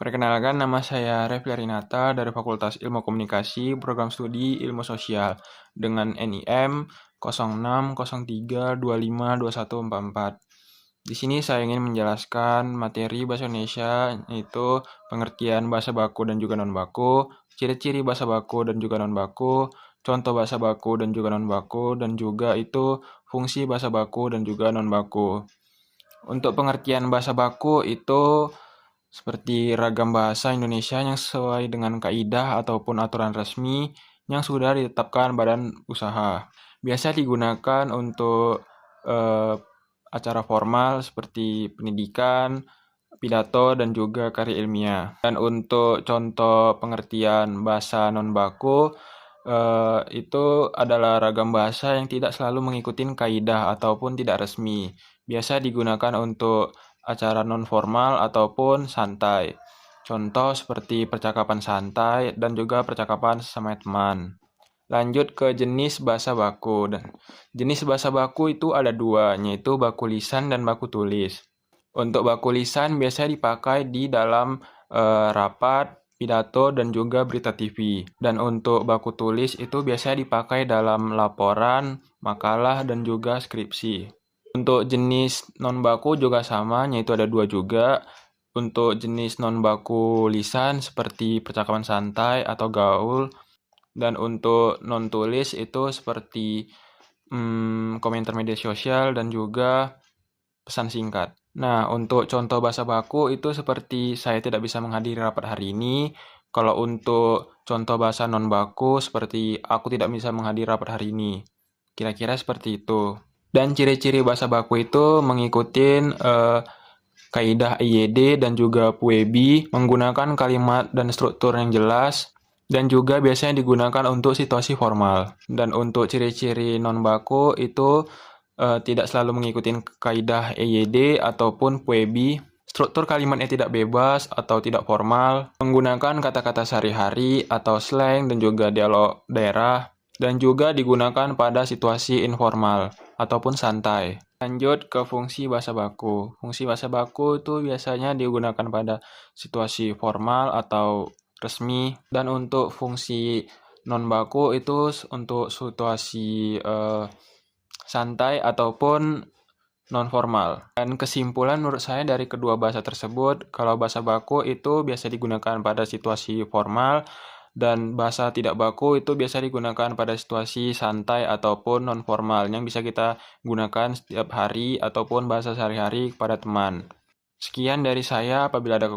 Perkenalkan, nama saya Refli Arinata dari Fakultas Ilmu Komunikasi, Program Studi Ilmu Sosial, dengan NIM 0603252144. Di sini saya ingin menjelaskan materi Bahasa Indonesia, yaitu pengertian bahasa baku dan juga non-baku, ciri-ciri bahasa baku dan juga non-baku, contoh bahasa baku dan juga non-baku, dan juga itu fungsi bahasa baku dan juga non-baku. Untuk pengertian bahasa baku itu seperti ragam bahasa Indonesia yang sesuai dengan kaidah ataupun aturan resmi yang sudah ditetapkan badan usaha. Biasa digunakan untuk acara formal seperti pendidikan, pidato, dan juga karya ilmiah. Dan untuk contoh pengertian bahasa non-baku, itu adalah ragam bahasa yang tidak selalu mengikuti kaidah ataupun tidak resmi. Biasa digunakan untuk acara non-formal ataupun santai. Contoh seperti percakapan santai dan juga percakapan sesama teman. Lanjut ke jenis bahasa baku. Dan jenis bahasa baku itu ada dua, yaitu baku lisan dan baku tulis. Untuk baku lisan biasanya dipakai di dalam rapat, pidato, dan juga berita TV. Dan untuk baku tulis itu biasanya dipakai dalam laporan, makalah, dan juga skripsi. Untuk jenis non-baku juga sama, yaitu ada dua juga. Untuk jenis non-baku lisan seperti percakapan santai atau gaul. Dan untuk non-tulis itu seperti komentar media sosial dan juga pesan singkat. Nah, untuk contoh bahasa baku itu seperti saya tidak bisa menghadiri rapat hari ini. Kalau untuk contoh bahasa non-baku seperti aku tidak bisa menghadiri rapat hari ini. Kira-kira seperti itu. Dan ciri-ciri bahasa baku itu mengikuti kaidah IYD dan juga PUEBI, menggunakan kalimat dan struktur yang jelas, dan juga biasanya digunakan untuk situasi formal. Dan untuk ciri-ciri non-baku itu tidak selalu mengikuti kaidah EYD ataupun PUEBI. Struktur kalimatnya tidak bebas atau tidak formal, menggunakan kata-kata sehari-hari atau slang dan juga dialog daerah, dan juga digunakan pada situasi informal ataupun santai. Lanjut ke fungsi bahasa baku. Fungsi bahasa baku itu biasanya digunakan pada situasi formal atau resmi, dan untuk fungsi non-baku itu untuk situasi santai ataupun non-formal. Dan kesimpulan menurut saya dari kedua bahasa tersebut, kalau bahasa baku itu biasa digunakan pada situasi formal, dan bahasa tidak baku itu biasa digunakan pada situasi santai ataupun non-formal yang bisa kita gunakan setiap hari ataupun bahasa sehari-hari kepada teman. Sekian dari saya, apabila ada